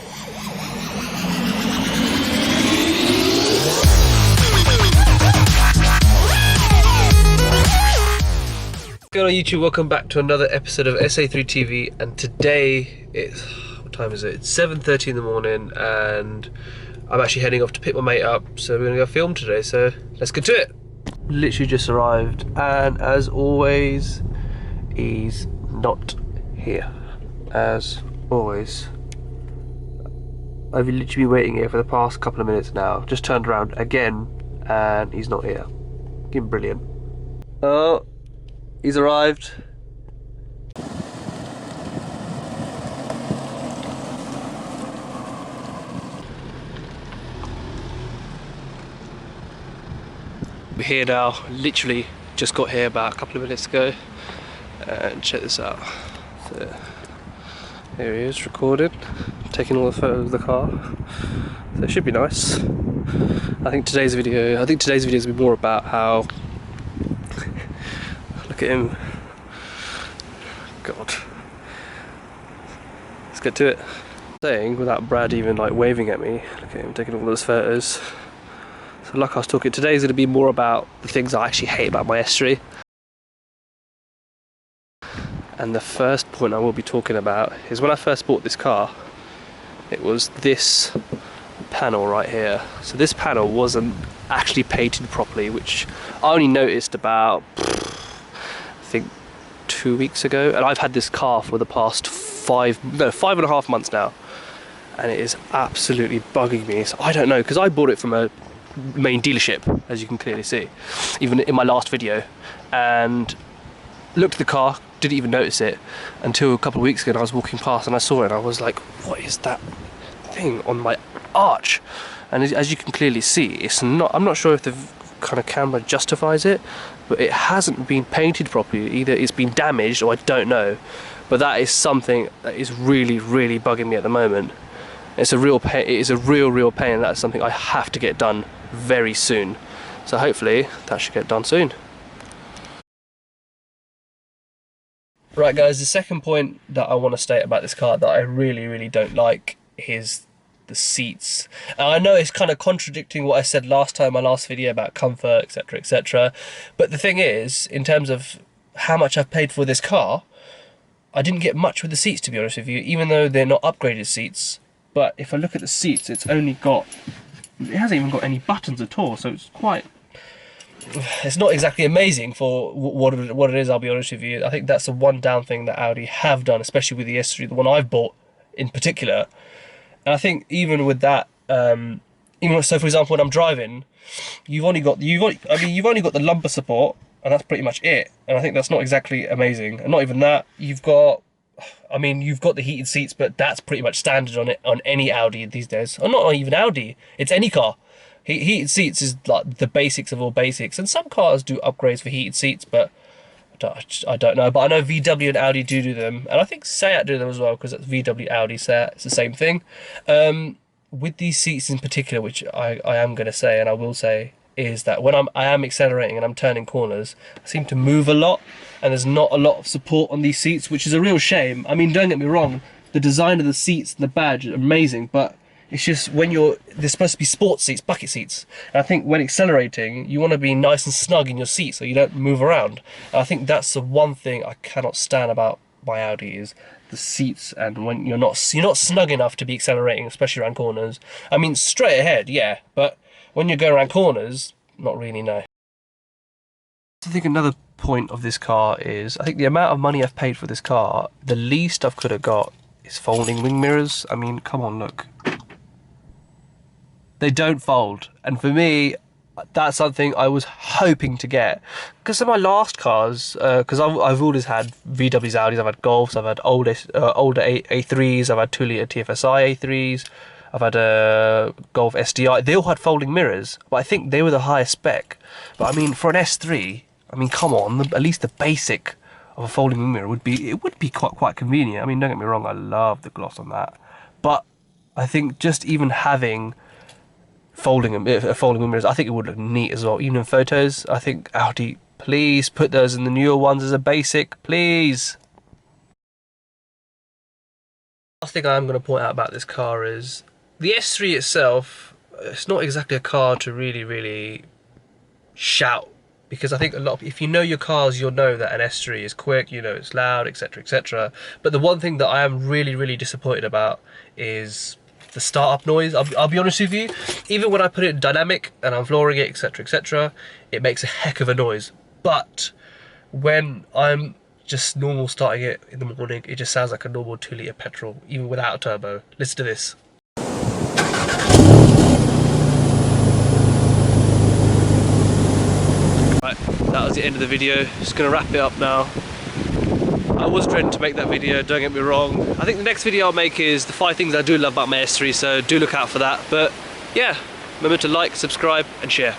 What's going on YouTube? Welcome back to another episode of SA3 TV, and today it's, what time is it? It's 7:30 in the morning and I'm actually heading off to pick my mate up, so we're gonna go film today, so let's get to it. Literally just arrived, and as always, he's not here. As always. I've literally been waiting here for the past couple of minutes now. Just turned around again and he's not here. Brilliant. Oh, he's arrived. We're here now, literally just got here about a couple of minutes ago, and check this out. So, here he is, recorded, taking all the photos of the car. So it should be nice. I think today's video is gonna be more about how. Look at him. God. Let's get to it. Saying without Brad even like waving at me. Look at him taking all those photos. So like I was talking, today's gonna be more about the things I actually hate about my S3. And the first point I will be talking about is when I first bought this car, it was this panel right here. So this panel wasn't actually painted properly, which I only noticed about, I think, 2 weeks ago. And I've had this car for the past 5.5 months now. And it is absolutely bugging me. So I don't know, because I bought it from a main dealership, as you can clearly see, even in my last video. And looked at the car, didn't even notice it until a couple of weeks ago, and I was walking past and I saw it and I was like, what is that thing on my arch? And as you can clearly see, it's not, I'm not sure if the kind of camera justifies it, but it hasn't been painted properly. Either it's been damaged or I don't know, but that is something that is really bugging me at the moment. It's a real pain. It is a real pain, and that's something I have to get done very soon. So hopefully that should get done soon. Right guys, the second point that I want to state about this car that I really don't like is the seats. And I know it's kind of contradicting what I said last time, my last video about comfort, etc. But the thing is, in terms of how much I've paid for this car, I didn't get much with the seats, to be honest with you, even though they're not upgraded seats. But if I look at the seats, it hasn't even got any buttons at all, so it's not exactly amazing for what it is, I'll be honest with you. I think that's the one down thing that Audi have done, especially with the S3, the one I've bought in particular. And I think even with that, so for example, when I'm driving, you've only got the lumbar support, and that's pretty much it. And I think that's not exactly amazing. And not even that, you've got the heated seats, but that's pretty much standard on any Audi these days. Or not even Audi, it's any car. Heated seats is like the basics of all basics, and some cars do upgrades for heated seats, but I don't know. But I know VW and Audi do them, and I think Seat do them as well, because it's VW, Audi, Seat, it's the same thing. With these seats in particular, which I am going to say, and I will say, is that when I am accelerating and I'm turning corners, I seem to move a lot, and there's not a lot of support on these seats, which is a real shame. I mean, don't get me wrong, the design of the seats and the badge are amazing, but it's just when they're supposed to be sports seats, bucket seats. And I think when accelerating, you want to be nice and snug in your seat so you don't move around. And I think that's the one thing I cannot stand about my Audi is the seats, and when you're not snug enough to be accelerating, especially around corners. I mean, straight ahead, yeah, but when you go around corners, not really, no. I think another point of this car is, I think the amount of money I've paid for this car, the least I could have got is folding wing mirrors. I mean, come on, look. They don't fold, and for me, that's something I was hoping to get. Because of my last cars, because I've always had VWs, Audis, I've had Golfs, I've had older A3s, I've had 2-litre TFSI A3s, I've had a Golf SDI. They all had folding mirrors, but I think they were the highest spec. But I mean, for an S3, I mean, come on, at least the basic of a folding wing mirror would be quite convenient. I mean, don't get me wrong, I love the gloss on that, but I think just even having folding wing mirrors, I think it would look neat as well, even in photos. I think Audi, please put those in the newer ones as a basic, please. Last thing I'm going to point out about this car is the S3 itself. It's not exactly a car to really shout, because I think if you know your cars, you'll know that an S3 is quick, you know it's loud, etc, etc. But the one thing that I am really disappointed about is the startup noise. I'll be honest with you, even when I put it in dynamic and I'm flooring it, etc etc, it makes a heck of a noise. But when I'm just normal starting it in the morning, it just sounds like a normal 2-litre petrol, even without a turbo. Listen to this. Right, that was the end of the video. Just gonna wrap it up now. I was dreading to make that video, don't get me wrong. I think the next video I'll make is the 5 things I do love about my S3, so do look out for that. But yeah, remember to like, subscribe and share.